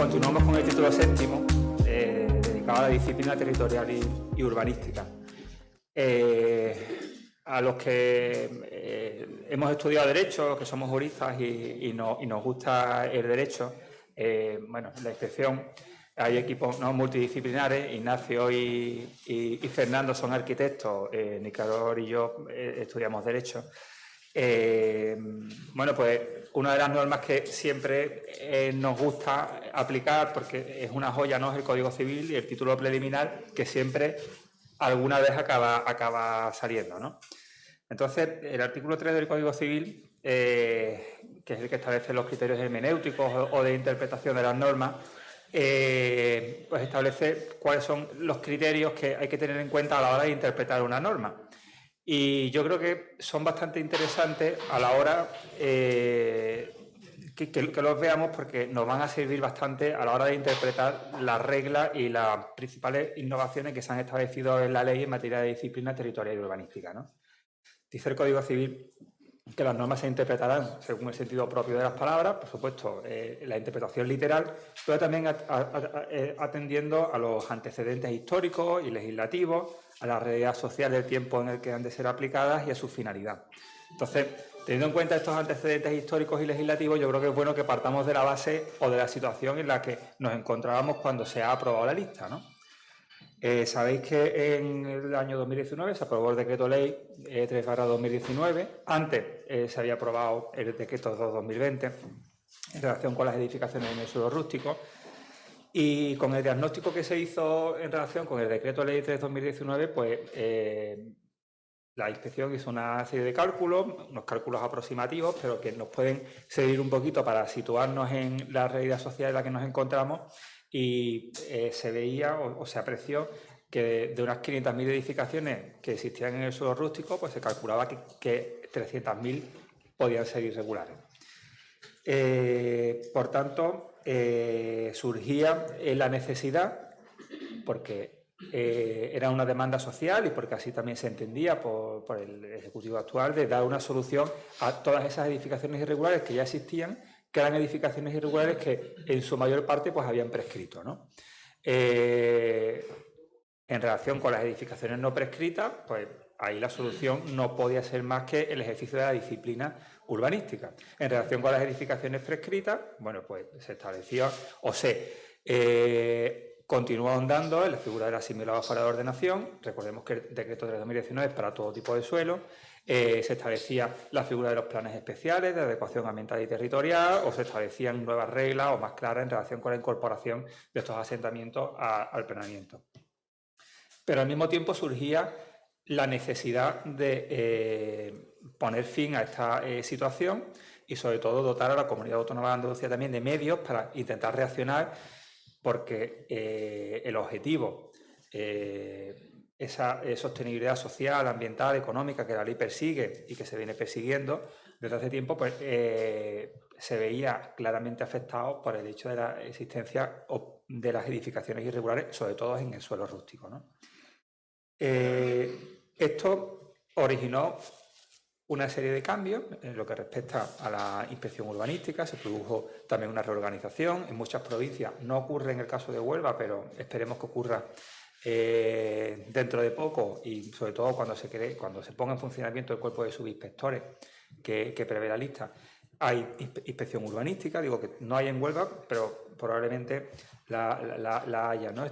Continuamos con el título séptimo, dedicado a la disciplina territorial y urbanística. A los que hemos estudiado Derecho, que somos juristas y nos gusta el Derecho, bueno, en la inspección hay equipos multidisciplinares. Ignacio y Fernando son arquitectos, Nicanor y yo estudiamos Derecho. Bueno, pues una de las normas que siempre nos gusta aplicar, porque es una joya, ¿no?, es el Código Civil y el título preliminar, que siempre alguna vez acaba saliendo, ¿no? Entonces, el artículo 3 del Código Civil, que es el que establece los criterios hermenéuticos o de interpretación de las normas, pues establece cuáles son los criterios que hay que tener en cuenta a la hora de interpretar una norma. Y yo creo que son bastante interesantes a la hora que los veamos, porque nos van a servir bastante a la hora de interpretar las reglas y las principales innovaciones que se han establecido en la ley en materia de disciplina territorial y urbanística, ¿no? Dice el Código Civil que las normas se interpretarán según el sentido propio de las palabras, por supuesto, la interpretación literal, pero también atendiendo a los antecedentes históricos y legislativos, a la realidad social del tiempo en el que han de ser aplicadas y a su finalidad. Entonces, teniendo en cuenta estos antecedentes históricos y legislativos, yo creo que es bueno que partamos de la base o de la situación en la que nos encontrábamos cuando se ha aprobado la lista, ¿no? Sabéis que en el año 2019 se aprobó el decreto ley 3/2019. Antes se había aprobado el decreto 2/2020 en relación con las edificaciones en el suelo rústico. Y con el diagnóstico que se hizo en relación con el decreto ley 3/2019, pues la inspección hizo una serie de cálculos, unos cálculos aproximativos, pero que nos pueden servir un poquito para situarnos en la realidad social en la que nos encontramos. Y se veía o se apreció que de unas 500.000 edificaciones que existían en el suelo rústico, pues se calculaba que 300.000 podían ser irregulares. Por tanto, surgía la necesidad, porque era una demanda social y porque así también se entendía por el Ejecutivo actual, de dar una solución a todas esas edificaciones irregulares que ya existían, que eran edificaciones irregulares que en su mayor parte pues habían prescrito, ¿no? En relación con las edificaciones no prescritas, pues ahí la solución no podía ser más que el ejercicio de la disciplina urbanística. En relación con las edificaciones prescritas, bueno, pues se estableció o se continuó ahondando en la figura del asimilado fuera de ordenación. Recordemos que el decreto de 2019 es para todo tipo de suelo. Se establecía la figura de los planes especiales de adecuación ambiental y territorial, o se establecían nuevas reglas o más claras en relación con la incorporación de estos asentamientos al planeamiento. Pero al mismo tiempo surgía la necesidad de poner fin a esta situación y sobre todo dotar a la Comunidad Autónoma de Andalucía también de medios para intentar reaccionar, porque el objetivo, esa sostenibilidad social, ambiental, económica que la ley persigue y que se viene persiguiendo desde hace tiempo, pues se veía claramente afectado por el hecho de la existencia de las edificaciones irregulares, sobre todo en el suelo rústico, ¿no? Esto originó una serie de cambios en lo que respecta a la inspección urbanística. Se produjo también una reorganización en muchas provincias. No ocurre en el caso de Huelva, pero esperemos que ocurra dentro de poco, y sobre todo cuando se ponga en funcionamiento el cuerpo de subinspectores que prevé la lista. Hay inspección urbanística, digo que no hay en Huelva, pero probablemente la haya, ¿no?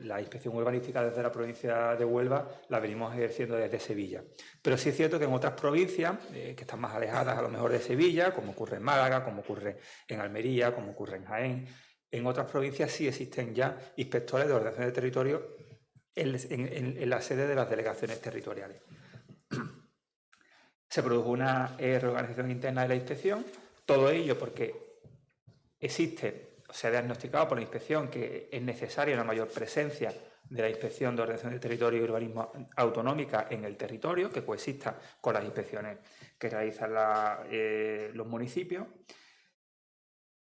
La inspección urbanística desde la provincia de Huelva la venimos ejerciendo desde Sevilla. Pero sí es cierto que en otras provincias, que están más alejadas a lo mejor de Sevilla, como ocurre en Málaga, como ocurre en Almería, como ocurre en Jaén, en otras provincias sí existen ya inspectores de ordenación del territorio en la sede de las delegaciones territoriales. Se produjo una reorganización interna de la inspección, todo ello porque se ha diagnosticado por la inspección que es necesaria una mayor presencia de la inspección de ordenación del territorio y urbanismo autonómica en el territorio, que coexista con las inspecciones que realizan los municipios.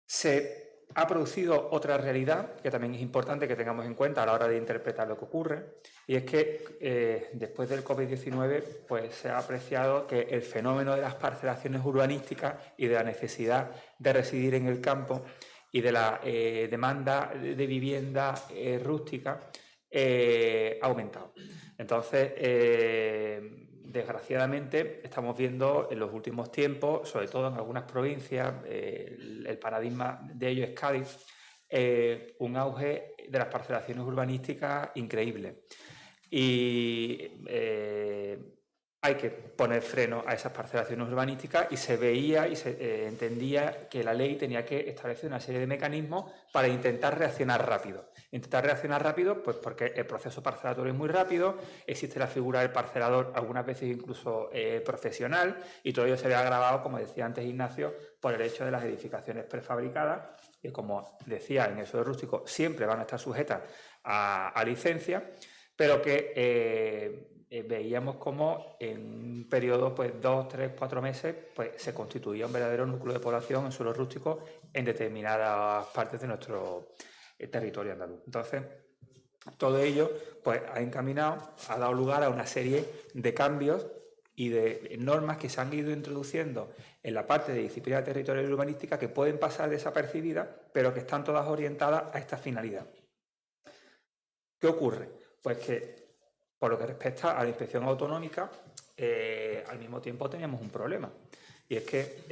Se ha producido otra realidad que también es importante que tengamos en cuenta a la hora de interpretar lo que ocurre, y es que después del COVID-19 pues, se ha apreciado que el fenómeno de las parcelaciones urbanísticas y de la necesidad de residir en el campo y de la demanda de vivienda rústica ha aumentado. Entonces, desgraciadamente, estamos viendo en los últimos tiempos, sobre todo en algunas provincias, el paradigma de ello es Cádiz, un auge de las parcelaciones urbanísticas increíble. Y hay que poner freno a esas parcelaciones urbanísticas y se veía y se entendía que la ley tenía que establecer una serie de mecanismos para intentar reaccionar rápido. Intentar reaccionar rápido, pues porque el proceso parcelatorio es muy rápido, existe la figura del parcelador, algunas veces incluso profesional, y todo ello se ve agravado, como decía antes Ignacio, por el hecho de las edificaciones prefabricadas, que como decía en eso de rústico, siempre van a estar sujetas a licencia, pero que veíamos como en un periodo, pues 2, 3, 4 meses, pues se constituía un verdadero núcleo de población en suelo rústico en determinadas partes de nuestro territorio andaluz. Entonces, todo ello pues ha encaminado, ha dado lugar a una serie de cambios y de normas que se han ido introduciendo en la parte de disciplina territorial y urbanística que pueden pasar desapercibidas, pero que están todas orientadas a esta finalidad. ¿Qué ocurre? Pues que por lo que respecta a la inspección autonómica, al mismo tiempo teníamos un problema. Y es que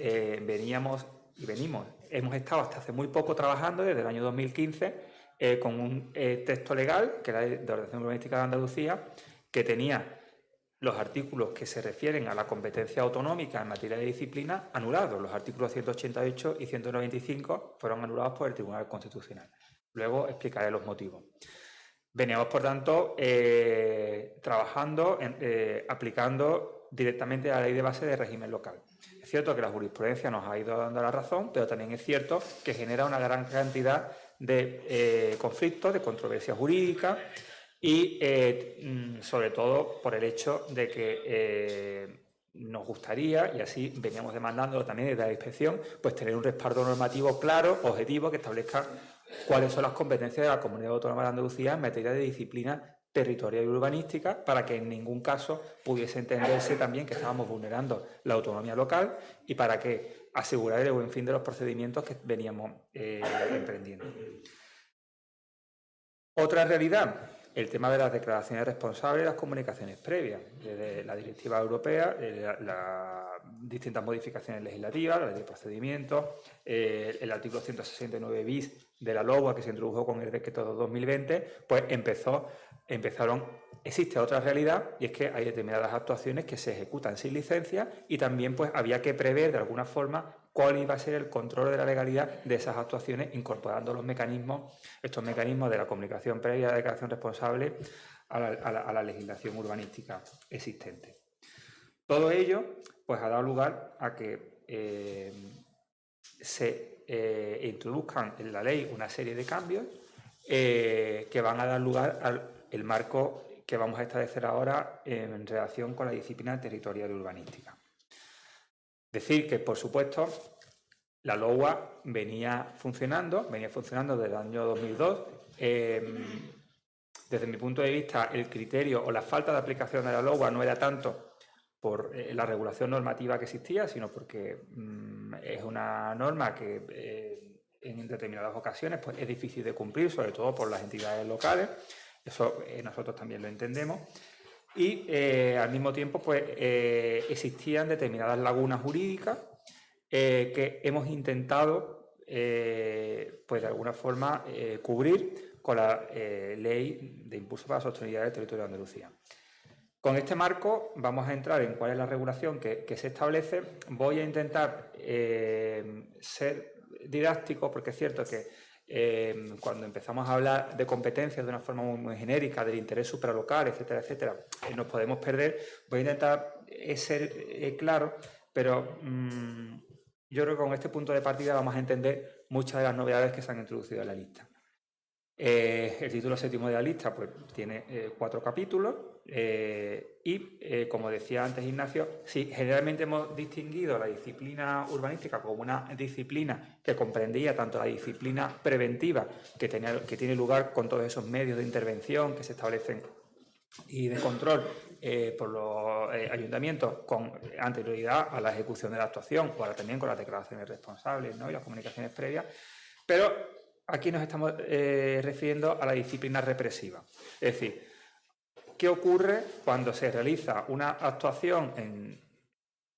hemos estado hasta hace muy poco trabajando, desde el año 2015, con un texto legal, que era de Ordenación Urbanística de Andalucía, que tenía los artículos que se refieren a la competencia autonómica en materia de disciplina anulados. Los artículos 188 y 195 fueron anulados por el Tribunal Constitucional. Luego explicaré los motivos. Veníamos, por tanto, trabajando, aplicando directamente la ley de base de régimen local. Es cierto que la jurisprudencia nos ha ido dando la razón, pero también es cierto que genera una gran cantidad de conflictos, de controversia jurídica y, sobre todo, por el hecho de que nos gustaría, y así veníamos demandándolo también desde la inspección, pues tener un respaldo normativo claro, objetivo, que establezca cuáles son las competencias de la Comunidad Autónoma de Andalucía en materia de disciplina territorial y urbanística, para que en ningún caso pudiese entenderse también que estábamos vulnerando la autonomía local y para que asegurar el buen fin de los procedimientos que veníamos emprendiendo. Otra realidad, el tema de las declaraciones responsables y las comunicaciones previas, desde la directiva europea, las distintas modificaciones legislativas, la ley de procedimientos, el artículo 169 bis de la LOA que se introdujo con el decreto 2020, pues existe otra realidad, y es que hay determinadas actuaciones que se ejecutan sin licencia y también pues había que prever de alguna forma cuál iba a ser el control de la legalidad de esas actuaciones, incorporando estos mecanismos de la comunicación previa a la declaración responsable a la legislación urbanística existente. Todo ello pues ha dado lugar a que se introduzcan en la ley una serie de cambios que van a dar lugar al marco que vamos a establecer ahora en relación con la disciplina territorial y urbanística. Decir que, por supuesto, la LOA venía funcionando desde el año 2002. Desde mi punto de vista, el criterio o la falta de aplicación de la LOA no era tanto por la regulación normativa que existía, sino porque es una norma que en determinadas ocasiones pues, es difícil de cumplir, sobre todo por las entidades locales. Eso nosotros también lo entendemos. Y al mismo tiempo pues, existían determinadas lagunas jurídicas que hemos intentado pues de alguna forma cubrir con la Ley de Impulso para la Sostenibilidad del Territorio de Andalucía. Con este marco vamos a entrar en cuál es la regulación que se establece. Voy a intentar ser didáctico, porque es cierto que cuando empezamos a hablar de competencias de una forma muy genérica, del interés supralocal, etcétera, etcétera, nos podemos perder. Voy a intentar ser claro, pero yo creo que con este punto de partida vamos a entender muchas de las novedades que se han introducido en la lista. El título séptimo de la lista pues, tiene 4 capítulos y, como decía antes Ignacio, sí, generalmente hemos distinguido la disciplina urbanística como una disciplina que comprendía tanto la disciplina preventiva que tiene lugar con todos esos medios de intervención que se establecen y de control por los ayuntamientos con anterioridad a la ejecución de la actuación o ahora también con las declaraciones responsables, ¿no? Y las comunicaciones previas. Pero aquí nos estamos refiriendo a la disciplina represiva. Es decir, ¿qué ocurre cuando se realiza una actuación en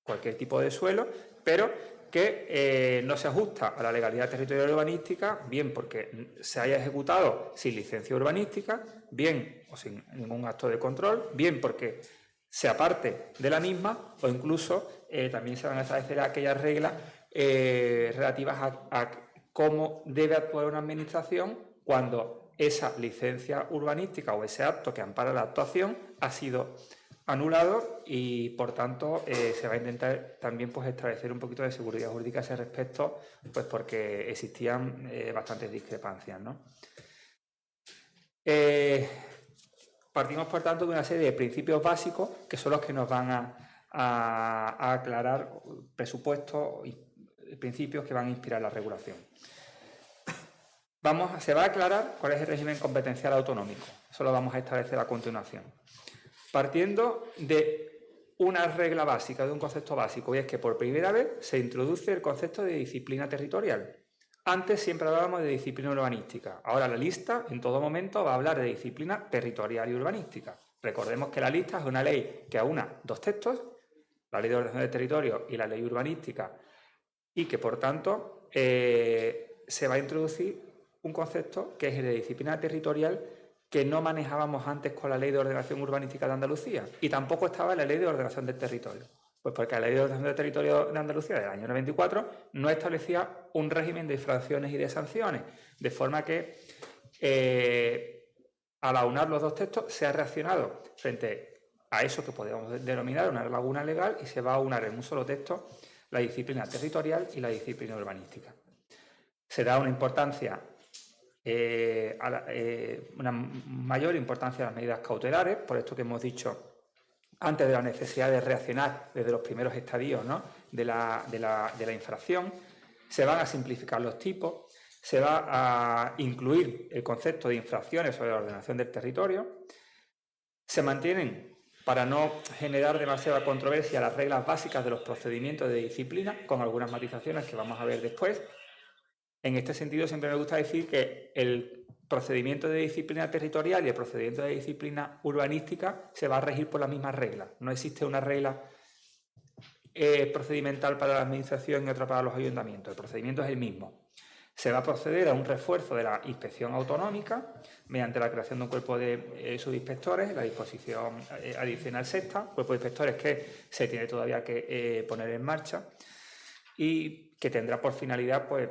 cualquier tipo de suelo, pero que no se ajusta a la legalidad territorial urbanística, bien porque se haya ejecutado sin licencia urbanística, bien o sin ningún acto de control, bien porque se aparte de la misma, o incluso también se van a establecer aquellas reglas relativas a cómo debe actuar una administración cuando esa licencia urbanística o ese acto que ampara la actuación ha sido anulado y, por tanto, se va a intentar también pues, establecer un poquito de seguridad jurídica a ese respecto, pues porque existían bastantes discrepancias, ¿no? Partimos, por tanto, de una serie de principios básicos que son los que nos van a aclarar presupuestos y principios que van a inspirar la regulación. Se va a aclarar cuál es el régimen competencial autonómico. Eso lo vamos a establecer a continuación. Partiendo de una regla básica, de un concepto básico, y es que por primera vez se introduce el concepto de disciplina territorial. Antes siempre hablábamos de disciplina urbanística. Ahora la lista en todo momento va a hablar de disciplina territorial y urbanística. Recordemos que la lista es una ley que aúna dos textos, la Ley de Ordenación del Territorio y la Ley Urbanística, y que por tanto se va a introducir un concepto que es el de disciplina territorial que no manejábamos antes con la Ley de Ordenación Urbanística de Andalucía y tampoco estaba en la Ley de Ordenación del Territorio. Pues porque la Ley de Ordenación del Territorio de Andalucía del año 94 no establecía un régimen de infracciones y de sanciones, de forma que al aunar los dos textos se ha reaccionado frente a eso que podemos denominar una laguna legal y se va a aunar en un solo texto la disciplina territorial y la disciplina urbanística. Se da una importancia, una mayor importancia a las medidas cautelares, por esto que hemos dicho antes de la necesidad de reaccionar desde los primeros estadios, ¿no?, de la infracción. Se van a simplificar los tipos, se va a incluir el concepto de infracciones sobre la ordenación del territorio, se mantienen, para no generar demasiada controversia, las reglas básicas de los procedimientos de disciplina, con algunas matizaciones que vamos a ver después. En este sentido, siempre me gusta decir que el procedimiento de disciplina territorial y el procedimiento de disciplina urbanística se va a regir por las mismas reglas. No existe una regla procedimental para la administración y otra para los ayuntamientos. El procedimiento es el mismo. Se va a proceder a un refuerzo de la inspección autonómica mediante la creación de un cuerpo de subinspectores, la disposición adicional sexta, cuerpo de inspectores que se tiene todavía que poner en marcha y que tendrá por finalidad pues,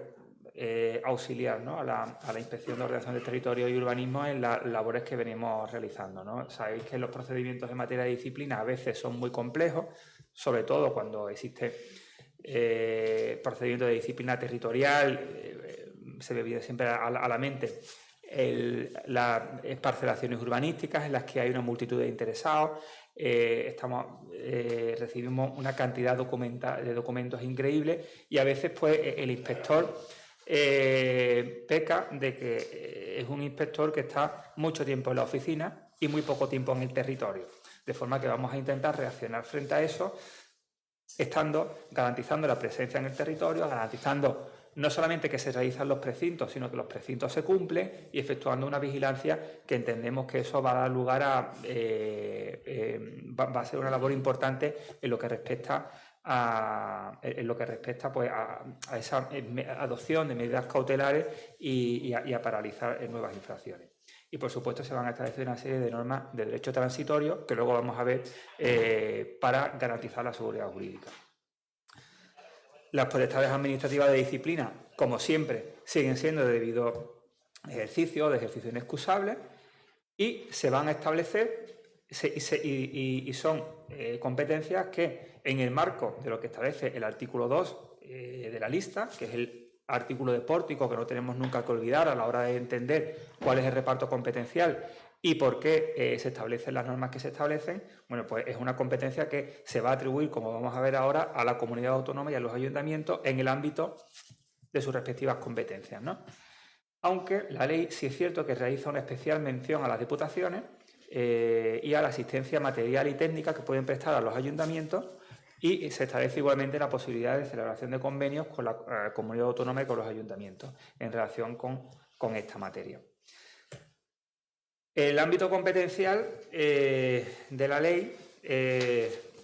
auxiliar, ¿no?, a la inspección de ordenación del territorio y urbanismo en las labores que venimos realizando, ¿no? Sabéis que los procedimientos en materia de disciplina a veces son muy complejos, sobre todo cuando existe procedimiento de disciplina territorial, se me viene siempre a la mente las parcelaciones urbanísticas en las que hay una multitud de interesados. Recibimos una cantidad de documentos increíbles y a veces pues el inspector peca de que es un inspector que está mucho tiempo en la oficina y muy poco tiempo en el territorio, de forma que vamos a intentar reaccionar frente a eso garantizando la presencia en el territorio, garantizando no solamente que se realizan los precintos, sino que los precintos se cumplen y efectuando una vigilancia que entendemos que eso va a dar lugar va a ser una labor importante en lo que respecta a esa adopción de medidas cautelares y a paralizar nuevas infracciones. Y, por supuesto, se van a establecer una serie de normas de derecho transitorio que luego vamos a ver para garantizar la seguridad jurídica. Las potestades administrativas de disciplina, como siempre, siguen siendo de debido ejercicio, de ejercicio inexcusable, y se van a establecer y son competencias que, en el marco de lo que establece el artículo 2 de la lista, que es el artículo de pórtico que no tenemos nunca que olvidar a la hora de entender cuál es el reparto competencial y por qué se establecen las normas que se establecen, bueno, pues es una competencia que se va a atribuir, como vamos a ver ahora, a la comunidad autónoma y a los ayuntamientos en el ámbito de sus respectivas competencias, ¿no? Aunque la ley sí es cierto que realiza una especial mención a las diputaciones y a la asistencia material y técnica que pueden prestar a los ayuntamientos Y se establece igualmente la posibilidad de celebración de convenios con la comunidad autónoma y con los ayuntamientos en relación con esta materia. El ámbito competencial de la ley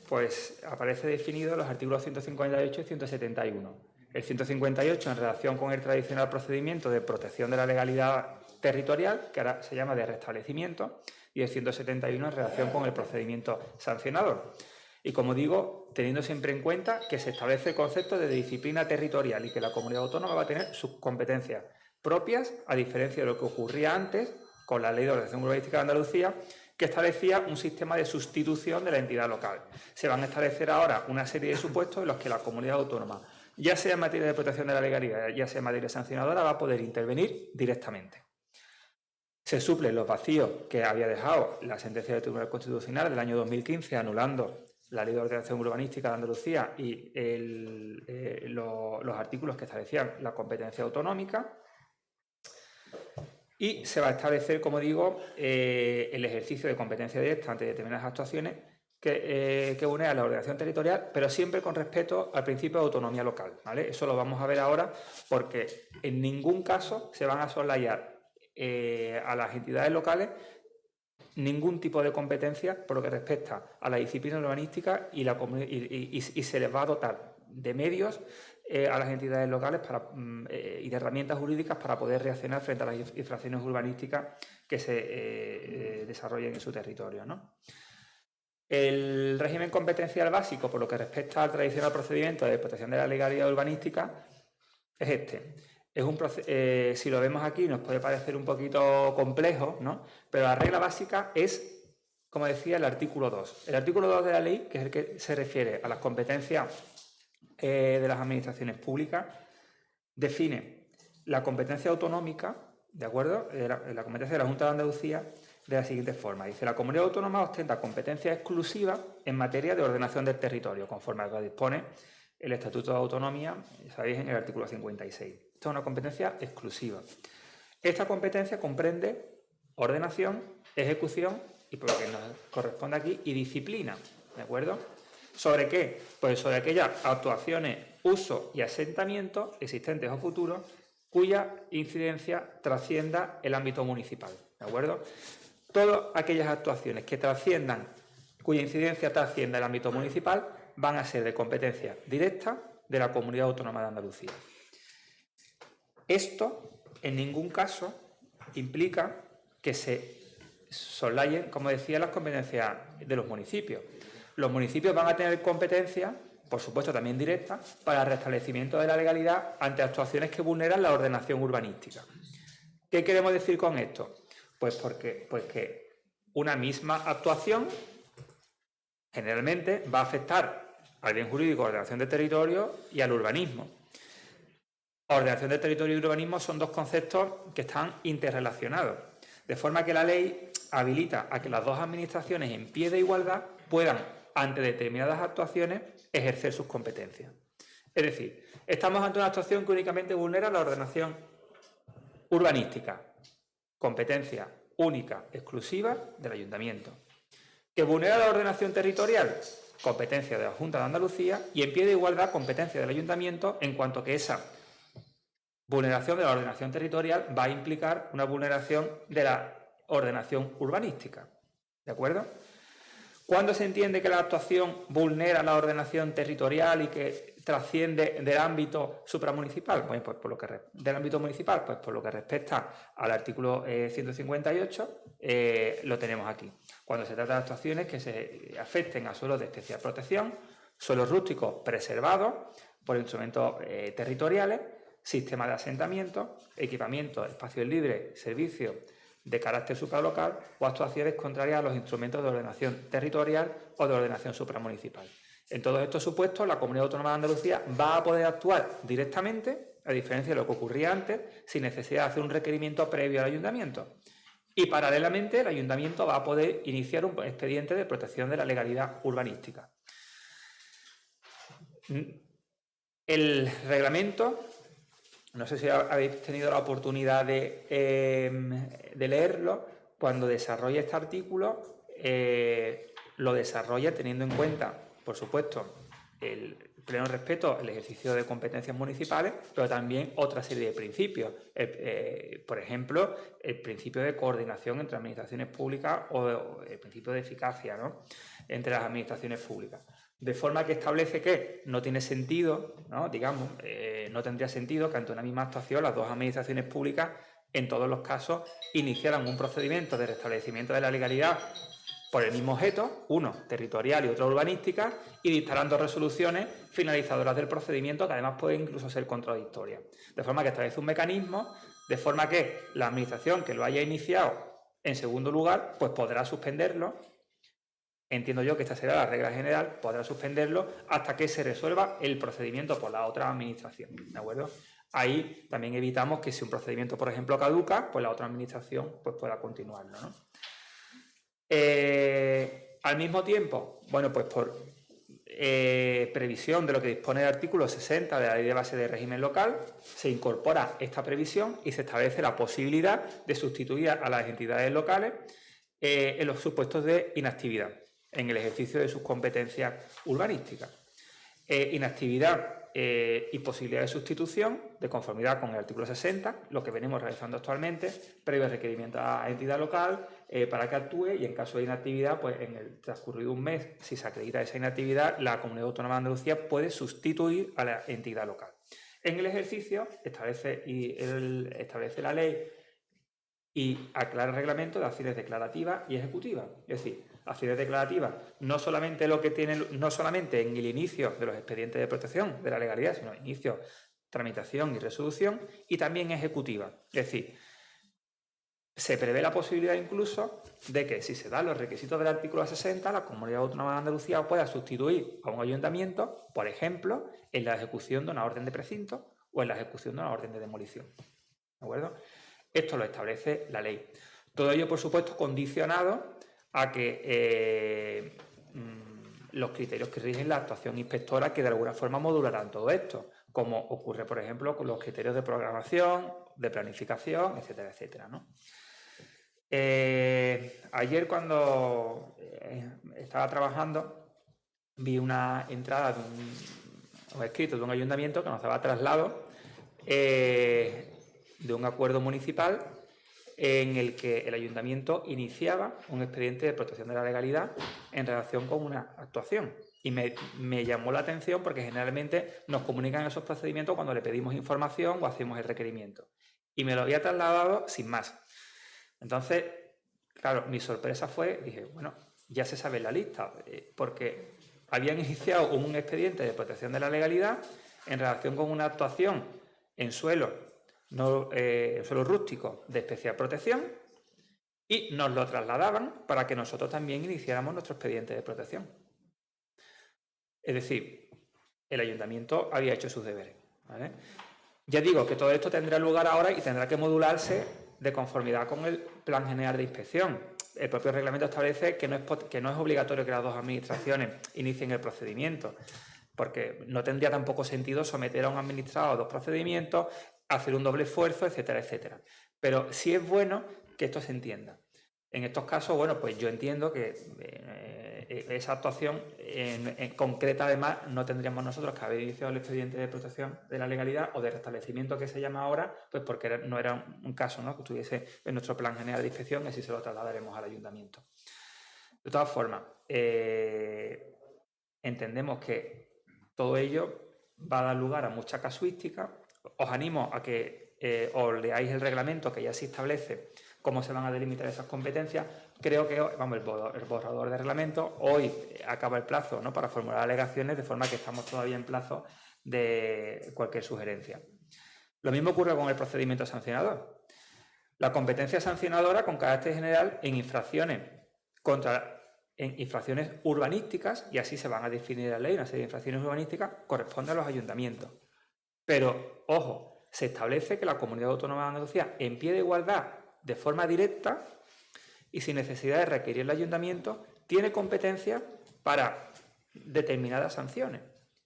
pues aparece definido en los artículos 158 y 171. El 158 en relación con el tradicional procedimiento de protección de la legalidad territorial, que ahora se llama de restablecimiento, y el 171 en relación con el procedimiento sancionador. Y como digo, teniendo siempre en cuenta que se establece el concepto de disciplina territorial y que la comunidad autónoma va a tener sus competencias propias, a diferencia de lo que ocurría antes con la Ley de Ordenación Urbanística de Andalucía, que establecía un sistema de sustitución de la entidad local. Se van a establecer ahora una serie de supuestos en los que la comunidad autónoma, ya sea en materia de protección de la legalidad, ya sea en materia sancionadora, va a poder intervenir directamente. Se suplen los vacíos que había dejado la sentencia del Tribunal Constitucional del año 2015, anulando la Ley de Ordenación Urbanística de Andalucía y los artículos que establecían la competencia autonómica. Y se va a establecer, como digo, el ejercicio de competencia directa ante determinadas actuaciones que une a la ordenación territorial, pero siempre con respeto al principio de autonomía local, ¿vale? Eso lo vamos a ver ahora porque en ningún caso se van a soslayar a las entidades locales ningún tipo de competencia por lo que respecta a la disciplina urbanística y se les va a dotar de medios a las entidades locales y de herramientas jurídicas para poder reaccionar frente a las infracciones urbanísticas que se desarrollen en su territorio, ¿no? El régimen competencial básico, por lo que respecta al tradicional procedimiento de protección de la legalidad urbanística, es este. Si lo vemos aquí nos puede parecer un poquito complejo, ¿no? Pero la regla básica es, como decía, el artículo 2. El artículo 2 de la ley, que es el que se refiere a las competencias de las administraciones públicas, define la competencia autonómica, ¿de acuerdo? La competencia de la Junta de Andalucía de la siguiente forma. Dice, la comunidad autónoma ostenta competencia exclusiva en materia de ordenación del territorio, conforme a lo que dispone el Estatuto de Autonomía, sabéis, en el artículo 56. Esta es una competencia exclusiva. Esta competencia comprende ordenación, ejecución y, por lo que nos corresponde aquí, y disciplina, ¿de acuerdo? ¿Sobre qué? Pues sobre aquellas actuaciones, uso y asentamientos existentes o futuros cuya incidencia trascienda el ámbito municipal, ¿de acuerdo? Todas aquellas actuaciones que trasciendan, cuya incidencia trascienda el ámbito municipal, van a ser de competencia directa de la Comunidad Autónoma de Andalucía. Esto, en ningún caso, implica que se soslayen, como decía, las competencias de los municipios. Los municipios van a tener competencia, por supuesto también directa, para el restablecimiento de la legalidad ante actuaciones que vulneran la ordenación urbanística. ¿Qué queremos decir con esto? Pues que una misma actuación generalmente va a afectar al bien jurídico, ordenación de territorio y al urbanismo. Ordenación de territorio y urbanismo son dos conceptos que están interrelacionados, de forma que la ley habilita a que las dos administraciones en pie de igualdad puedan, ante determinadas actuaciones, ejercer sus competencias. Es decir, estamos ante una actuación que únicamente vulnera la ordenación urbanística, competencia única, exclusiva del ayuntamiento. Que vulnera la ordenación territorial, competencia de la Junta de Andalucía, y en pie de igualdad, competencia del ayuntamiento, en cuanto que esa vulneración de la ordenación territorial va a implicar una vulneración de la ordenación urbanística. ¿De acuerdo? ¿Cuándo se entiende que la actuación vulnera la ordenación territorial y que trasciende del ámbito supramunicipal? Pues por lo que del ámbito municipal, pues por lo que respecta al artículo 158, lo tenemos aquí. Cuando se trata de actuaciones que se afecten a suelos de especial protección, suelos rústicos preservados por instrumentos territoriales, sistemas de asentamiento, equipamiento, espacios libres, servicios de carácter supralocal o actuaciones contrarias a los instrumentos de ordenación territorial o de ordenación supramunicipal. En todos estos supuestos, la Comunidad Autónoma de Andalucía va a poder actuar directamente, a diferencia de lo que ocurría antes, sin necesidad de hacer un requerimiento previo al ayuntamiento. Y paralelamente, el ayuntamiento va a poder iniciar un expediente de protección de la legalidad urbanística. El reglamento, no sé si habéis tenido la oportunidad de leerlo, cuando desarrolla este artículo, lo desarrolla teniendo en cuenta, por supuesto, el pleno respeto al ejercicio de competencias municipales, pero también otra serie de principios. Por ejemplo, el principio de coordinación entre administraciones públicas o el principio de eficacia, ¿no?, entre las administraciones públicas. De forma que establece que no tiene sentido, ¿no?, digamos, no tendría sentido que ante una misma actuación las dos administraciones públicas en todos los casos iniciaran un procedimiento de restablecimiento de la legalidad por el mismo objeto, uno territorial y otro urbanística, y dictarán dos resoluciones finalizadoras del procedimiento que además pueden incluso ser contradictorias. De forma que establece un mecanismo de forma que la administración que lo haya iniciado en segundo lugar, pues podrá suspenderlo. Entiendo yo que esta será la regla general, podrá suspenderlo hasta que se resuelva el procedimiento por la otra administración, ¿de acuerdo? Ahí también evitamos que si un procedimiento, por ejemplo, caduca, pues la otra administración pues pueda continuarlo, ¿no? Al mismo tiempo, bueno, pues por previsión de lo que dispone el artículo 60 de la Ley de Base de Régimen Local, se incorpora esta previsión y se establece la posibilidad de sustituir a las entidades locales en los supuestos de inactividad en el ejercicio de sus competencias urbanísticas. Inactividad y posibilidad de sustitución de conformidad con el artículo 60, lo que venimos realizando actualmente, previo requerimiento a la entidad local para que actúe, y en caso de inactividad, pues en el transcurrido un mes, si se acredita esa inactividad, la Comunidad Autónoma de Andalucía puede sustituir a la entidad local. En el ejercicio establece la ley y aclara el reglamento de acciones declarativas y ejecutivas. Es decir, acciones declarativas no solamente en el inicio de los expedientes de protección de la legalidad, sino inicio, tramitación y resolución, y también ejecutivas. Es decir, se prevé la posibilidad incluso de que, si se dan los requisitos del artículo 60, la Comunidad Autónoma de Andalucía pueda sustituir a un ayuntamiento, por ejemplo, en la ejecución de una orden de precinto o en la ejecución de una orden de demolición. ¿De acuerdo? Esto lo establece la ley. Todo ello, por supuesto, condicionado a que los criterios que rigen la actuación inspectora, que de alguna forma modularán todo esto, como ocurre, por ejemplo, con los criterios de programación, de planificación, etcétera, etcétera, ¿no? Ayer, cuando estaba trabajando, vi una entrada de un escrito de un ayuntamiento que nos daba traslado de un acuerdo municipal en el que el ayuntamiento iniciaba un expediente de protección de la legalidad en relación con una actuación. Y me llamó la atención porque generalmente nos comunican esos procedimientos cuando le pedimos información o hacemos el requerimiento. Y me lo había trasladado sin más. Entonces, claro, mi sorpresa fue, dije, bueno, ya se sabe la lista, porque habían iniciado un expediente de protección de la legalidad en relación con una actuación en suelo rústico de especial protección, y nos lo trasladaban para que nosotros también iniciáramos nuestro expediente de protección. Es decir, el ayuntamiento había hecho sus deberes, ¿vale? Ya digo que todo esto tendrá lugar ahora y tendrá que modularse de conformidad con el Plan General de Inspección. El propio reglamento establece que no es obligatorio que las dos administraciones inicien el procedimiento, porque no tendría tampoco sentido someter a un administrado a dos procedimientos, hacer un doble esfuerzo, etcétera, etcétera. Pero sí es bueno que esto se entienda. En estos casos, bueno, pues yo entiendo que esa actuación en concreta, además, no tendríamos nosotros que haber iniciado el expediente de protección de la legalidad o de restablecimiento, que se llama ahora, pues porque no era un caso, ¿no?, que estuviese en nuestro Plan General de Inspección, y así se lo trasladaremos al ayuntamiento. De todas formas, entendemos que todo ello va a dar lugar a mucha casuística. Os animo a que os leáis el reglamento, que ya se establece cómo se van a delimitar esas competencias. Creo que, vamos, el borrador de reglamento, hoy acaba el plazo, ¿no?, para formular alegaciones, de forma que estamos todavía en plazo de cualquier sugerencia. Lo mismo ocurre con el procedimiento sancionador. La competencia sancionadora con carácter general en infracciones urbanísticas, y así se van a definir en la ley una serie de infracciones urbanísticas, corresponde a los ayuntamientos. Pero, ojo, se establece que la Comunidad Autónoma de Andalucía, en pie de igualdad, de forma directa y sin necesidad de requerir el ayuntamiento, tiene competencia para determinadas sanciones,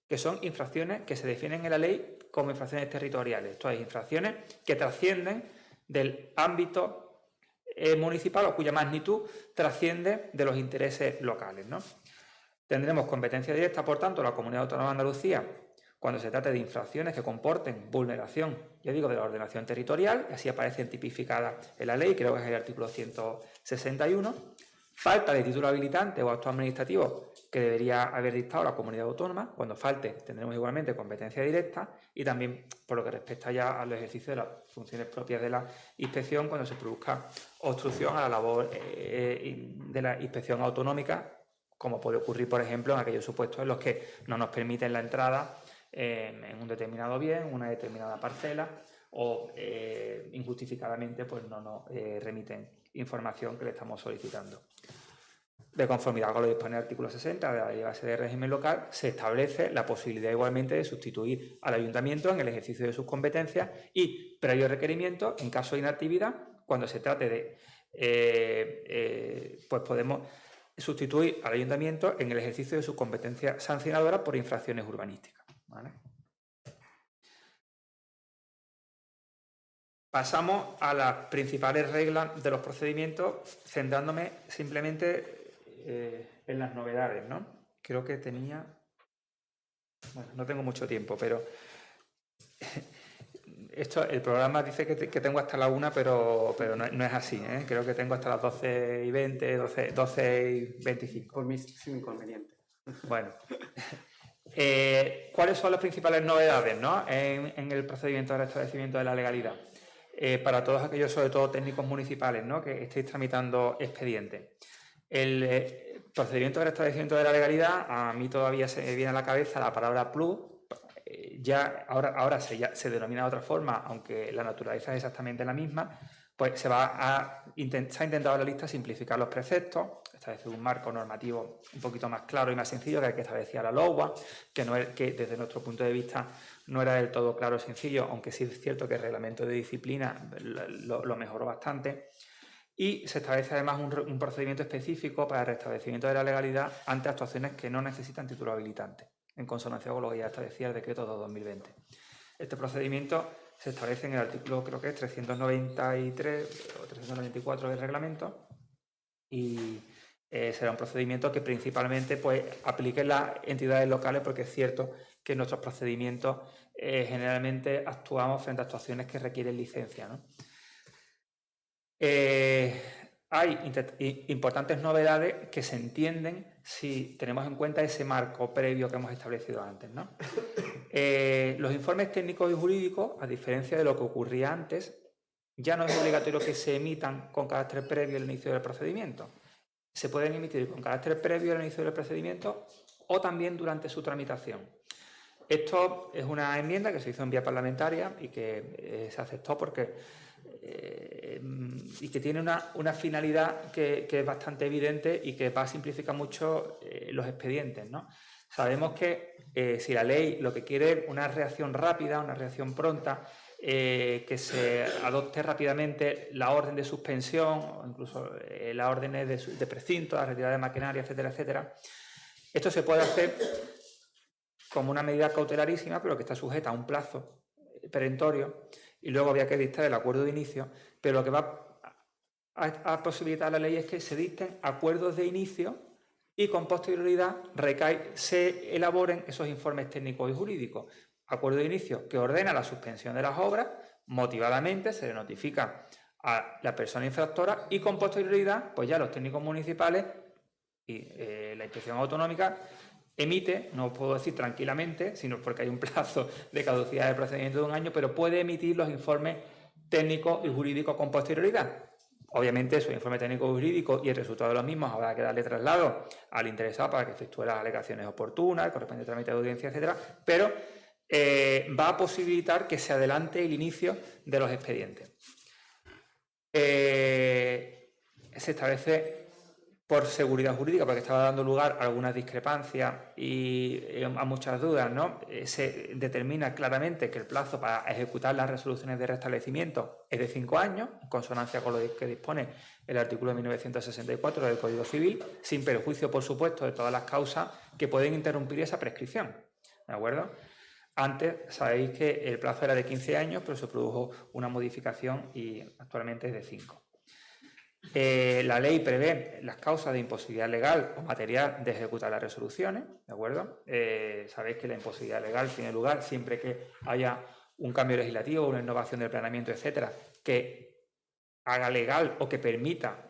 que son infracciones que se definen en la ley como infracciones territoriales. Esto es, infracciones que trascienden del ámbito municipal o cuya magnitud trasciende de los intereses locales, ¿no? Tendremos competencia directa, por tanto, la Comunidad Autónoma de Andalucía cuando se trate de infracciones que comporten vulneración, ya digo, de la ordenación territorial, y así aparecen tipificadas en la ley, creo que es el artículo 161. Falta de título habilitante o acto administrativo que debería haber dictado la comunidad autónoma. Cuando falte, tendremos igualmente competencia directa, y también por lo que respecta ya al ejercicio de las funciones propias de la inspección, cuando se produzca obstrucción a la labor de la inspección autonómica, como puede ocurrir, por ejemplo, en aquellos supuestos en los que no nos permiten la entrada en un determinado bien, una determinada parcela, o injustificadamente pues no nos remiten información que le estamos solicitando. De conformidad con lo dispone el artículo 60 de la Ley de Base de Régimen Local, se establece la posibilidad igualmente de sustituir al ayuntamiento en el ejercicio de sus competencias y, previo requerimiento, en caso de inactividad, cuando se trate de, pues podemos sustituir al ayuntamiento en el ejercicio de sus competencias sancionadoras por infracciones urbanísticas, ¿vale? Pasamos a las principales reglas de los procedimientos, centrándome simplemente en las novedades, ¿no? Creo que tenía... Bueno, no tengo mucho tiempo, pero... el programa dice que tengo hasta la 1, pero no es así, ¿eh? Creo que tengo hasta las 12:20, 12:25. Por mí, sin inconveniente. Bueno. ¿Cuáles son las principales novedades, ¿no?, en el procedimiento de restablecimiento de la legalidad? Para todos aquellos, sobre todo técnicos municipales, ¿no?, que estéis tramitando expedientes. El procedimiento de restablecimiento de la legalidad, a mí todavía se me viene a la cabeza la palabra plus. Ahora se denomina de otra forma, aunque la naturaleza es exactamente la misma. Pues se ha intentado en la lista simplificar los preceptos, establecer un marco normativo un poquito más claro y más sencillo que el que establecía la LOGUA, que desde nuestro punto de vista no era del todo claro o sencillo, aunque sí es cierto que el reglamento de disciplina lo mejoró bastante. Y se establece además un procedimiento específico para el restablecimiento de la legalidad ante actuaciones que no necesitan título habilitante, en consonancia con lo que ya establecía el decreto de 2020. Este procedimiento se establece en el artículo, creo que es 393 o 394 del reglamento, y será un procedimiento que principalmente pues aplique en las entidades locales, porque es cierto que en nuestros procedimientos generalmente actuamos frente a actuaciones que requieren licencia, ¿no? Hay importantes novedades que se entienden si tenemos en cuenta ese marco previo que hemos establecido antes, ¿no? Los informes técnicos y jurídicos, a diferencia de lo que ocurría antes, ya no es obligatorio que se emitan con carácter previo al inicio del procedimiento. Se pueden emitir con carácter previo al inicio del procedimiento o también durante su tramitación. Esto es una enmienda que se hizo en vía parlamentaria y que se aceptó porque y que tiene una finalidad que es bastante evidente y que va a simplificar mucho los expedientes, ¿no? Sabemos que si la ley lo que quiere es una reacción rápida, una reacción pronta, que se adopte rápidamente la orden de suspensión o incluso las órdenes de precinto, la retirada de maquinaria, etcétera, etcétera. Esto se puede hacer como una medida cautelarísima, pero que está sujeta a un plazo perentorio, y luego había que dictar el acuerdo de inicio, pero lo que va a posibilitar la ley es que se dicten acuerdos de inicio y con posterioridad se elaboren esos informes técnicos y jurídicos. Acuerdo de inicio que ordena la suspensión de las obras, motivadamente se le notifica a la persona infractora, y con posterioridad, pues ya los técnicos municipales y la inspección autonómica emite, no puedo decir tranquilamente, sino porque hay un plazo de caducidad del procedimiento de 1 año, pero puede emitir los informes técnicos y jurídicos con posterioridad. Obviamente, esos informes técnicos y jurídicos y el resultado de los mismos habrá que darle traslado al interesado para que efectúe las alegaciones oportunas, el correspondiente trámite de audiencia, etcétera, pero va a posibilitar que se adelante el inicio de los expedientes. Se establece por seguridad jurídica, porque estaba dando lugar a algunas discrepancias y a muchas dudas, ¿no? Se determina claramente que el plazo para ejecutar las resoluciones de restablecimiento es de 5 años, en consonancia con lo que dispone el artículo 1964 del Código Civil, sin perjuicio, por supuesto, de todas las causas que pueden interrumpir esa prescripción, ¿de acuerdo? Antes sabéis que el plazo era de 15 años, pero se produjo una modificación y actualmente es de 5. La ley prevé las causas de imposibilidad legal o material de ejecutar las resoluciones, ¿de acuerdo? Sabéis que la imposibilidad legal tiene lugar siempre que haya un cambio legislativo, una innovación del planeamiento, etcétera, que haga legal o que permita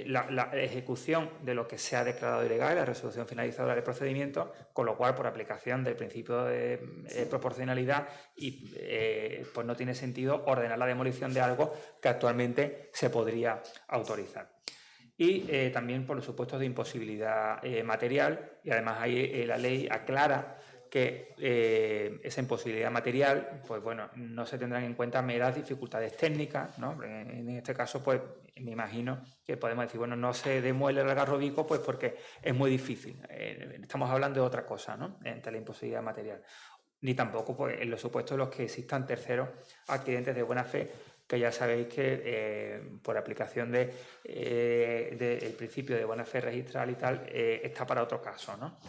la ejecución de lo que se ha declarado ilegal, la resolución finalizadora del procedimiento, con lo cual, por aplicación del principio de proporcionalidad, pues no tiene sentido ordenar la demolición de algo que actualmente se podría autorizar. Y también por los supuestos de imposibilidad material, y además ahí la ley aclara que esa imposibilidad material, pues bueno, no se tendrán en cuenta meras dificultades técnicas, ¿no? En este caso, pues me imagino que podemos decir, bueno, no se demuele el algarrobico, pues porque es muy difícil. Estamos hablando de otra cosa, ¿no? Entre la imposibilidad material. Ni tampoco, pues, en los supuestos en los que existan terceros accidentes de buena fe, que ya sabéis que por aplicación del principio de buena fe registral y tal, está para otro caso, ¿no?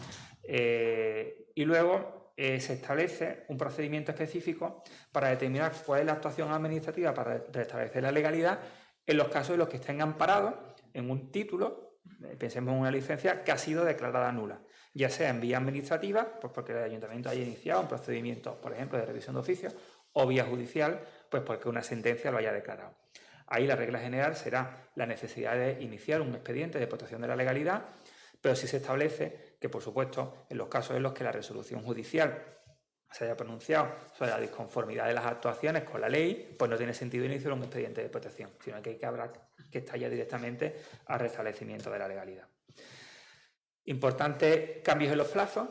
Y luego se establece un procedimiento específico para determinar cuál es la actuación administrativa para restablecer la legalidad en los casos en los que estén amparados en un título, pensemos en una licencia, que ha sido declarada nula, ya sea en vía administrativa, pues porque el ayuntamiento haya iniciado un procedimiento, por ejemplo, de revisión de oficio, o vía judicial, pues porque una sentencia lo haya declarado. Ahí la regla general será la necesidad de iniciar un expediente de protección de la legalidad, pero sí se establece que, por supuesto, en los casos en los que la resolución judicial se haya pronunciado sobre la disconformidad de las actuaciones con la ley, pues no tiene sentido iniciar un expediente de protección, sino que habrá que estar ya directamente al restablecimiento de la legalidad. Importantes cambios en los plazos.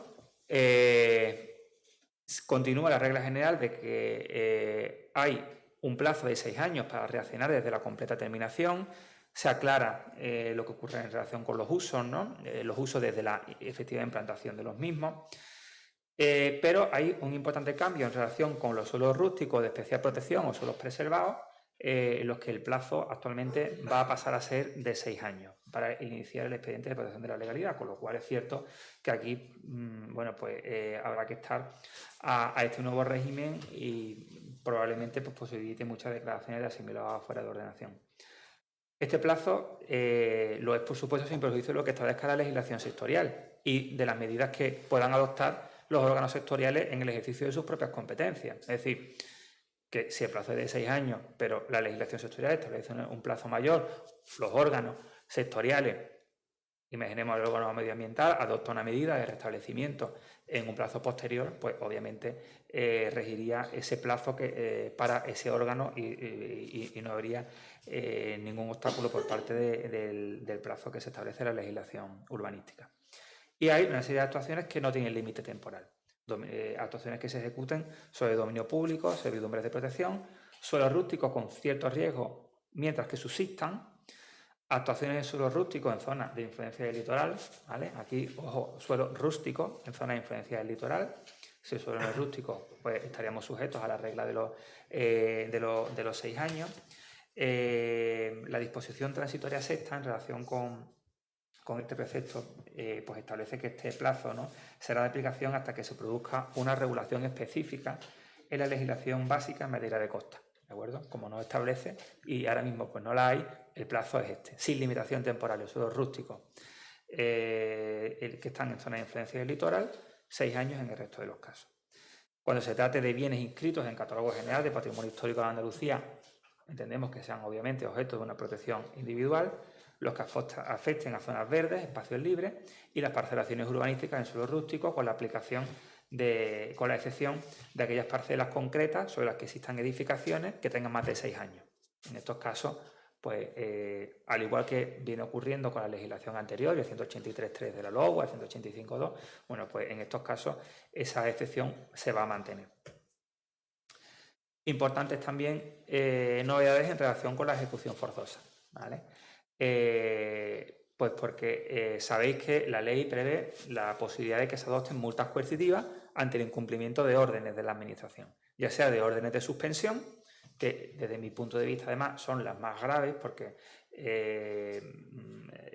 Continúa la regla general de que hay un plazo de 6 años para reaccionar desde la completa terminación. Se aclara lo que ocurre en relación con los usos, ¿no? Los usos desde la efectiva implantación de los mismos. Pero hay un importante cambio en relación con los suelos rústicos de especial protección o suelos preservados, en los que el plazo actualmente va a pasar a ser de 6 años para iniciar el expediente de protección de la legalidad, con lo cual es cierto que aquí bueno, pues, habrá que estar a este nuevo régimen y probablemente pues, posibilite muchas declaraciones de asimilados fuera de ordenación. Este plazo lo es, por supuesto, sin perjuicio de lo que establezca la legislación sectorial y de las medidas que puedan adoptar los órganos sectoriales en el ejercicio de sus propias competencias. Es decir, que si el plazo es de 6 años, pero la legislación sectorial establece un plazo mayor, los órganos sectoriales, imaginemos el órgano medioambiental, adopta una medida de restablecimiento en un plazo posterior, pues obviamente regiría ese plazo para ese órgano y no habría ningún obstáculo por parte del plazo que se establece en la legislación urbanística. Y hay una serie de actuaciones que no tienen límite temporal. Actuaciones que se ejecuten sobre dominio público, servidumbres de protección, suelos rústicos con ciertos riesgos mientras que subsistan, actuaciones en suelos rústicos en zonas de influencia del litoral, ¿vale? Aquí, ojo, suelo rústico en zonas de influencia del litoral. Si el suelo no es rústico, pues estaríamos sujetos a la regla de los 6 años. La disposición transitoria sexta en relación con este precepto, pues establece que este plazo, ¿no?, será de aplicación hasta que se produzca una regulación específica en la legislación básica en materia de costa, ¿de acuerdo? Como no establece, y ahora mismo pues no la hay, el plazo es este, sin limitación temporal, los suelos rústicos que están en zonas de influencia del litoral, 6 años en el resto de los casos. Cuando se trate de bienes inscritos en Catálogo General de Patrimonio Histórico de Andalucía, entendemos que sean obviamente objeto de una protección individual, los que afecten a zonas verdes, espacios libres y las parcelaciones urbanísticas en suelo rústico con la aplicación con la excepción de aquellas parcelas concretas sobre las que existan edificaciones que tengan más de 6 años. En estos casos, pues al igual que viene ocurriendo con la legislación anterior, el 183.3 de la LOGUA, el 185.2, bueno, pues en estos casos esa excepción se va a mantener. Importantes también novedades en relación con la ejecución forzosa, ¿vale? Pues porque sabéis que la ley prevé la posibilidad de que se adopten multas coercitivas ante el incumplimiento de órdenes de la Administración, ya sea de órdenes de suspensión, que desde mi punto de vista además son las más graves porque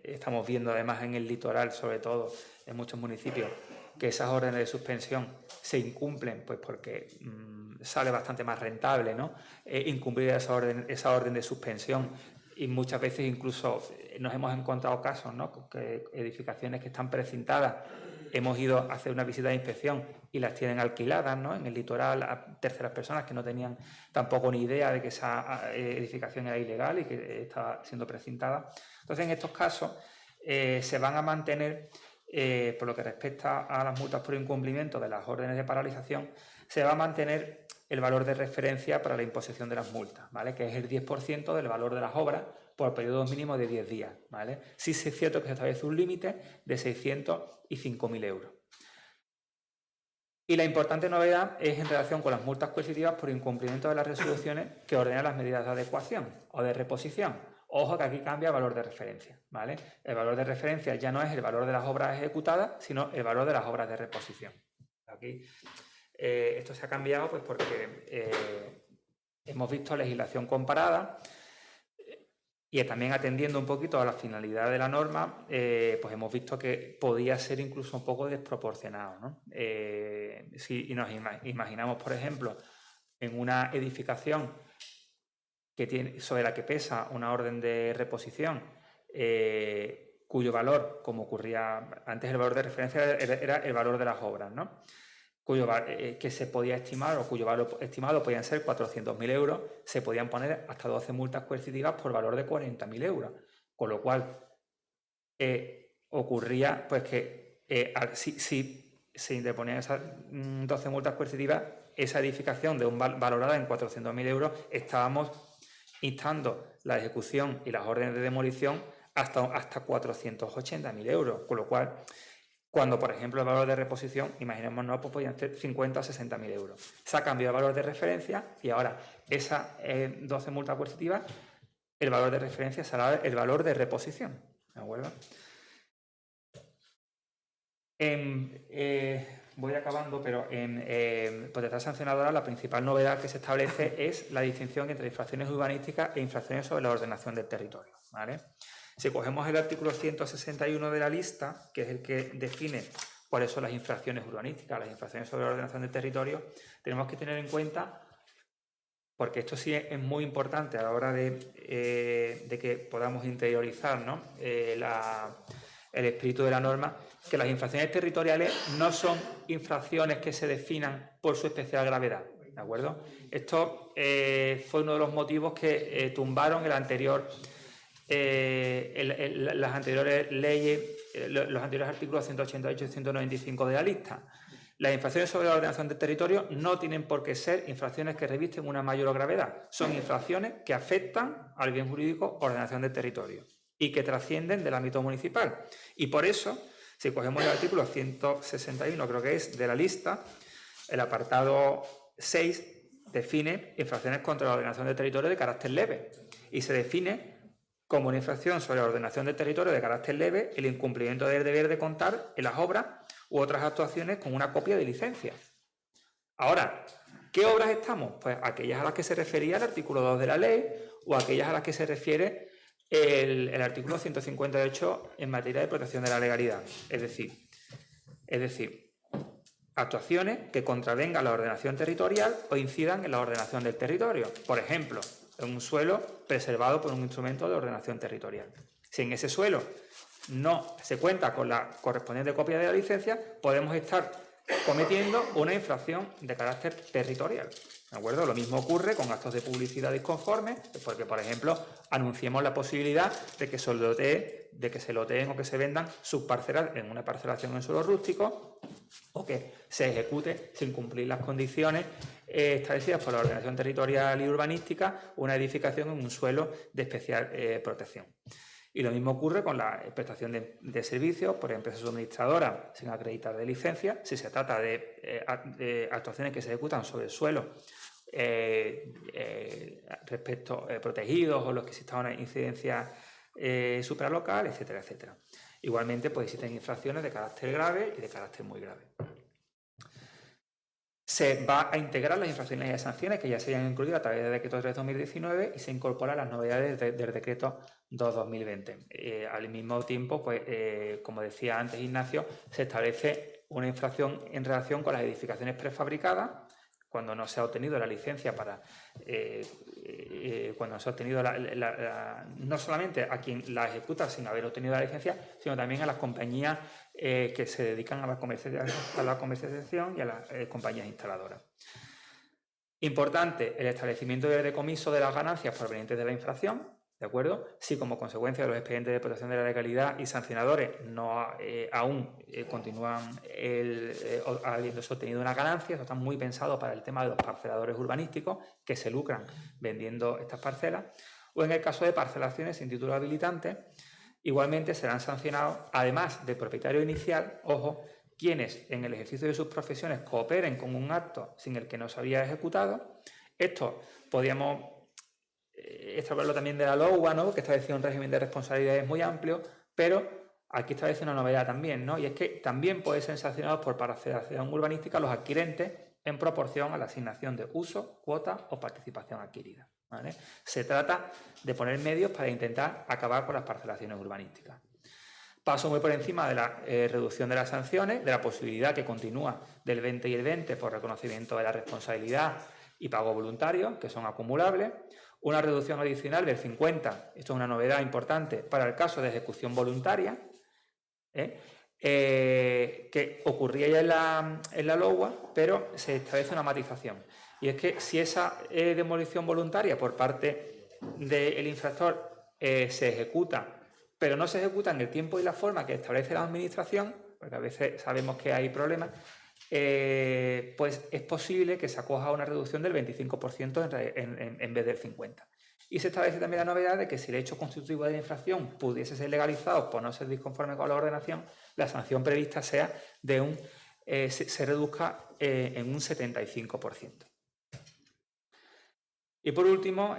estamos viendo además en el litoral, sobre todo en muchos municipios, que esas órdenes de suspensión se incumplen pues porque sale bastante más rentable, ¿no?, incumplir esa orden de suspensión y muchas veces incluso nos hemos encontrado casos, ¿no? Que edificaciones que están precintadas, hemos ido a hacer una visita de inspección y las tienen alquiladas, ¿no? En el litoral a terceras personas que no tenían tampoco ni idea de que esa edificación era ilegal y que estaba siendo precintada. Entonces, en estos casos se van a mantener, por lo que respecta a las multas por incumplimiento de las órdenes de paralización, se va a mantener el valor de referencia para la imposición de las multas, ¿vale? Que es el 10% del valor de las obras por periodo mínimo de 10 días, ¿vale? Sí es cierto que se establece un límite de 600 y 5.000 euros. Y la importante novedad es en relación con las multas coercitivas por incumplimiento de las resoluciones que ordenan las medidas de adecuación o de reposición. Ojo que aquí cambia el valor de referencia, ¿vale? El valor de referencia ya no es el valor de las obras ejecutadas, sino el valor de las obras de reposición. Aquí esto se ha cambiado pues porque hemos visto legislación comparada y también atendiendo un poquito a la finalidad de la norma, pues hemos visto que podía ser incluso un poco desproporcionado, ¿no? Si nos imaginamos, por ejemplo, en una edificación sobre la que pesa una orden de reposición, cuyo valor, como ocurría antes, el valor de referencia era el valor de las obras, ¿no? Que se podía estimar o cuyo valor estimado podían ser 400.000 euros, se podían poner hasta 12 multas coercitivas por valor de 40.000 euros. Con lo cual, ocurría pues que si se interponían esas 12 multas coercitivas, esa edificación de valorada en 400.000 euros, estábamos instando la ejecución y las órdenes de demolición hasta 480.000 euros. Con lo cual, cuando, por ejemplo, el valor de reposición, imaginémonos, pues podían ser 50 o 60.000 euros. Se ha cambiado el valor de referencia y ahora esas 12 multas coercitivas, el valor de referencia será el valor de reposición. ¿De acuerdo? Voy acabando, pero en potestad sancionadora la principal novedad que se establece es la distinción entre infracciones urbanísticas e infracciones sobre la ordenación del territorio, ¿vale? Si cogemos el artículo 161 de la lista, que es el que define cuáles son las infracciones urbanísticas, las infracciones sobre la ordenación del territorio, tenemos que tener en cuenta, porque esto sí es muy importante a la hora de que podamos interiorizar, ¿no? El espíritu de la norma, que las infracciones territoriales no son infracciones que se definan por su especial gravedad, ¿de acuerdo? Esto fue uno de los motivos que tumbaron las anteriores leyes, los anteriores artículos 188 y 195 de la lista. Las infracciones sobre la ordenación del territorio no tienen por qué ser infracciones que revisten una mayor gravedad. Son infracciones que afectan al bien jurídico ordenación del territorio y que trascienden del ámbito municipal. Y por eso, si cogemos el artículo 161, creo que es, de la lista, el apartado 6 define infracciones contra la ordenación del territorio de carácter leve y se define como una infracción sobre la ordenación del territorio de carácter leve el incumplimiento del deber de contar en las obras u otras actuaciones con una copia de licencia. Ahora, ¿qué obras estamos? Pues aquellas a las que se refería el artículo 2 de la ley o aquellas a las que se refiere el artículo 158 en materia de protección de la legalidad. Es decir, actuaciones que contravengan la ordenación territorial o incidan en la ordenación del territorio. Por ejemplo, en un suelo preservado por un instrumento de ordenación territorial. Si en ese suelo no se cuenta con la correspondiente copia de la licencia, podemos estar cometiendo una infracción de carácter territorial. ¿De acuerdo? Lo mismo ocurre con actos de publicidad disconformes, porque, por ejemplo, anunciemos la posibilidad de que se loteen o que se vendan sus parcelas en una parcelación en suelo rústico o que se ejecute sin cumplir las condiciones establecidas por la ordenación territorial y urbanística una edificación en un suelo de especial protección. Y lo mismo ocurre con la prestación de servicios por empresas suministradoras sin acreditar de licencia, si se trata de actuaciones que se ejecutan sobre el suelo protegidos o los que existan una incidencia supralocal, etcétera, etcétera. Igualmente, pues existen infracciones de carácter grave y de carácter muy grave. Se va a integrar las infracciones y las sanciones que ya se hayan incluido a través del decreto 3/2019 y se incorporan las novedades del decreto 2/2020. Al mismo tiempo, pues, como decía antes Ignacio, se establece una infracción en relación con las edificaciones prefabricadas cuando no se ha obtenido la licencia para cuando se ha obtenido no solamente a quien la ejecuta sin haber obtenido la licencia, sino también a las compañías que se dedican a la comercialización y a las compañías instaladoras. Importante, el establecimiento del decomiso de las ganancias provenientes de la infracción, ¿de acuerdo? Si como consecuencia de los expedientes de protección de la legalidad y sancionadores aún continúan habiéndose obtenido una ganancia, eso está muy pensado para el tema de los parceladores urbanísticos que se lucran vendiendo estas parcelas, o en el caso de parcelaciones sin título habilitante, igualmente serán sancionados, además del propietario inicial, ojo, quienes en el ejercicio de sus profesiones cooperen con un acto sin el que no se había ejecutado. Esto podríamos extrapolarlo también de la LOUA, ¿no?, que establece un régimen de responsabilidades muy amplio, pero aquí establece una novedad también, ¿no?, y es que también pueden ser sancionados por parcelación urbanística los adquirentes en proporción a la asignación de uso, cuota o participación adquirida, ¿vale? Se trata de poner medios para intentar acabar con las parcelaciones urbanísticas. Paso muy por encima de la reducción de las sanciones, de la posibilidad que continúa del 20 y el 20 por reconocimiento de la responsabilidad y pago voluntario, que son acumulables. Una reducción adicional del 50, esto es una novedad importante, para el caso de ejecución voluntaria, que ocurría ya en la LOUA, pero se establece una matización. Y es que si esa demolición voluntaria por parte del infractor se ejecuta, pero no se ejecuta en el tiempo y la forma que establece la Administración, porque a veces sabemos que hay problemas, pues es posible que se acoja a una reducción del 25% en vez del 50%. Y se establece también la novedad de que si el hecho constitutivo de la infracción pudiese ser legalizado por no ser disconforme con la ordenación, la sanción prevista sea se reduzca en un 75%. Y por último,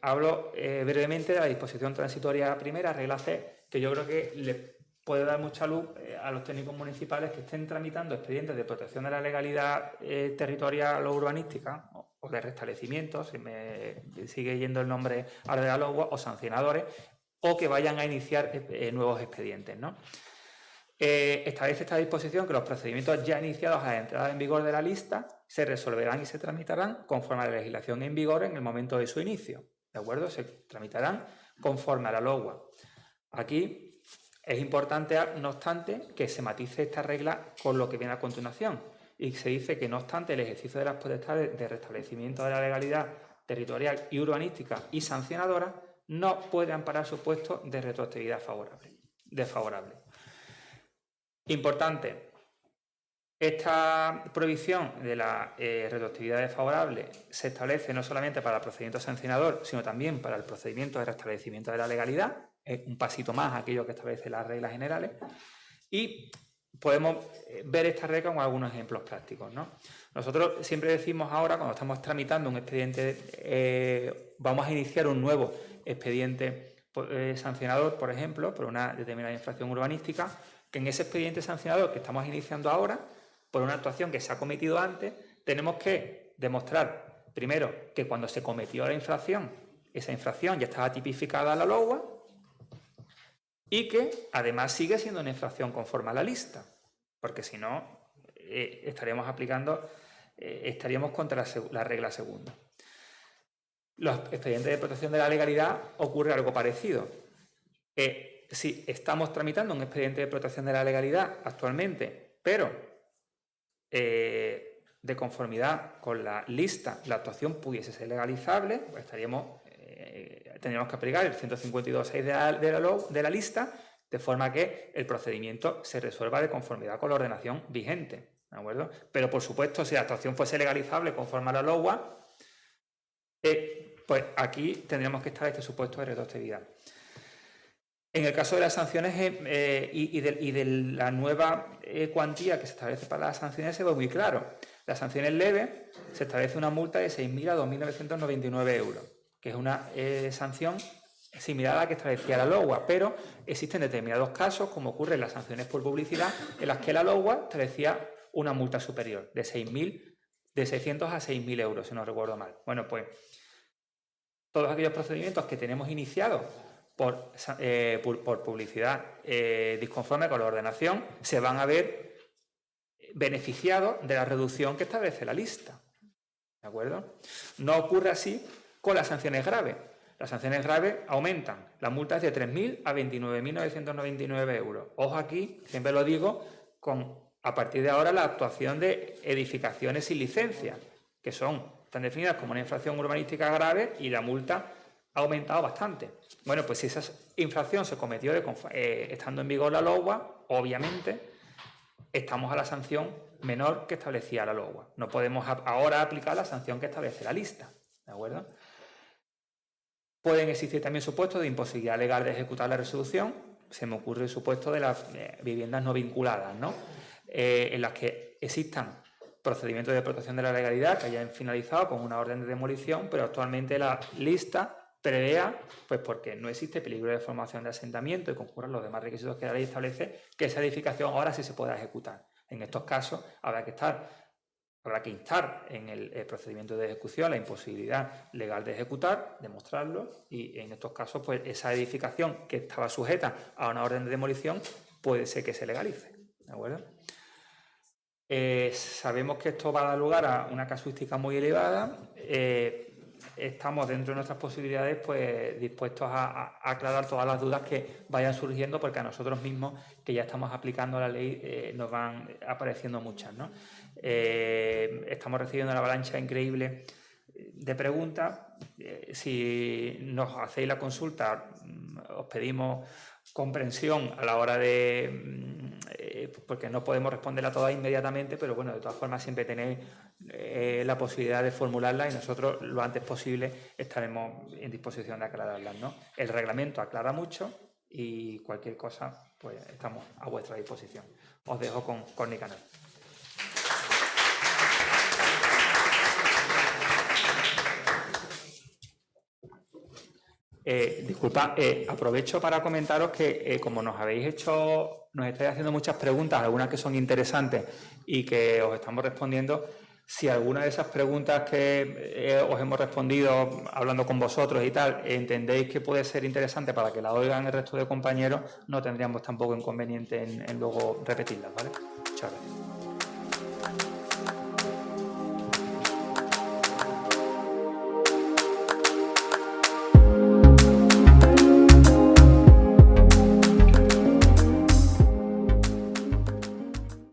hablo brevemente de la disposición transitoria primera, regla C, que yo creo que le puede dar mucha luz a los técnicos municipales que estén tramitando expedientes de protección de la legalidad territorial o urbanística o de restablecimiento, si me sigue yendo el nombre ahora de la LOUA, o sancionadores, o que vayan a iniciar nuevos expedientes, ¿no? Establece esta disposición que los procedimientos ya iniciados a la entrada en vigor de la lista se resolverán y se tramitarán conforme a la legislación en vigor en el momento de su inicio, ¿de acuerdo? Se tramitarán conforme a la LOUA. Aquí es importante, no obstante, que se matice esta regla con lo que viene a continuación y se dice que, no obstante, el ejercicio de las potestades de restablecimiento de la legalidad territorial y urbanística y sancionadora no puede amparar supuestos de retroactividad desfavorable. Importante, esta prohibición de la retroactividad desfavorable se establece no solamente para el procedimiento sancionador, sino también para el procedimiento de restablecimiento de la legalidad, es un pasito más aquello que establece las reglas generales, y podemos ver esta regla con algunos ejemplos prácticos, ¿no? Nosotros siempre decimos ahora, cuando estamos tramitando un expediente, vamos a iniciar un nuevo expediente sancionador, por ejemplo, por una determinada infracción urbanística, que en ese expediente sancionador que estamos iniciando ahora, por una actuación que se ha cometido antes, tenemos que demostrar, primero, que cuando se cometió la infracción, esa infracción ya estaba tipificada en la LOUA y que además sigue siendo una infracción conforme a la lista, porque si no, estaríamos contra la regla segunda. Los expedientes de protección de la legalidad ocurre algo parecido. Si estamos tramitando un expediente de protección de la legalidad actualmente, pero de conformidad con la lista la actuación pudiese ser legalizable, pues tendríamos que aplicar el 152.6 de la lista, de forma que el procedimiento se resuelva de conformidad con la ordenación vigente, ¿de acuerdo? Pero, por supuesto, si la actuación fuese legalizable conforme a la LOUA, pues aquí tendríamos que estar este supuesto de retroactividad. En el caso de las sanciones y de la nueva cuantía que se establece para las sanciones, se ve muy claro. Las sanciones leves se establece una multa de 6.000 a 2.999 euros, que es una sanción similar a la que establecía la LOUA, pero existen determinados casos, como ocurre en las sanciones por publicidad, en las que la LOUA establecía una multa superior de 600 a 6.000 euros, si no recuerdo mal. Bueno, pues todos aquellos procedimientos que tenemos iniciados por publicidad disconforme con la ordenación se van a ver beneficiados de la reducción que establece la lista, ¿de acuerdo? No ocurre así con las sanciones graves. Las sanciones graves aumentan. La multa es de 3.000 a 29.999 euros. Ojo aquí, siempre lo digo, a partir de ahora la actuación de edificaciones sin licencia, que están definidas como una infracción urbanística grave y la multa ha aumentado bastante. Bueno, pues si esa infracción se cometió estando en vigor la LOGUA, obviamente estamos a la sanción menor que establecía la LOGUA. No podemos ahora aplicar la sanción que establece la lista, ¿de acuerdo? Pueden existir también supuestos de imposibilidad legal de ejecutar la resolución. Se me ocurre el supuesto de las viviendas no vinculadas, ¿no? En las que existan procedimientos de protección de la legalidad que hayan finalizado con una orden de demolición, pero actualmente la lista prevea, pues porque no existe peligro de formación de asentamiento y concurran los demás requisitos que la ley establece, que esa edificación ahora sí se pueda ejecutar. En estos casos habrá que instar en el procedimiento de ejecución la imposibilidad legal de ejecutar, demostrarlo, y en estos casos pues esa edificación que estaba sujeta a una orden de demolición puede ser que se legalice, ¿de acuerdo? Sabemos que esto va a dar lugar a una casuística muy elevada. Estamos dentro de nuestras posibilidades pues dispuestos a aclarar todas las dudas que vayan surgiendo, porque a nosotros mismos, que ya estamos aplicando la ley, nos van apareciendo muchas, ¿no? Estamos recibiendo una avalancha increíble de preguntas. Si nos hacéis la consulta, os pedimos comprensión a la hora de... porque no podemos responderla todas inmediatamente, pero bueno, de todas formas siempre tenéis la posibilidad de formularla y nosotros lo antes posible estaremos en disposición de aclararlas, ¿no? El reglamento aclara mucho y cualquier cosa, pues estamos a vuestra disposición. Os dejo con Nicanor. Disculpa, aprovecho para comentaros que como nos estáis haciendo muchas preguntas, algunas que son interesantes y que os estamos respondiendo, si alguna de esas preguntas que os hemos respondido hablando con vosotros y tal, entendéis que puede ser interesante para que la oigan el resto de compañeros, no tendríamos tampoco inconveniente en luego repetirlas, ¿vale? Muchas gracias.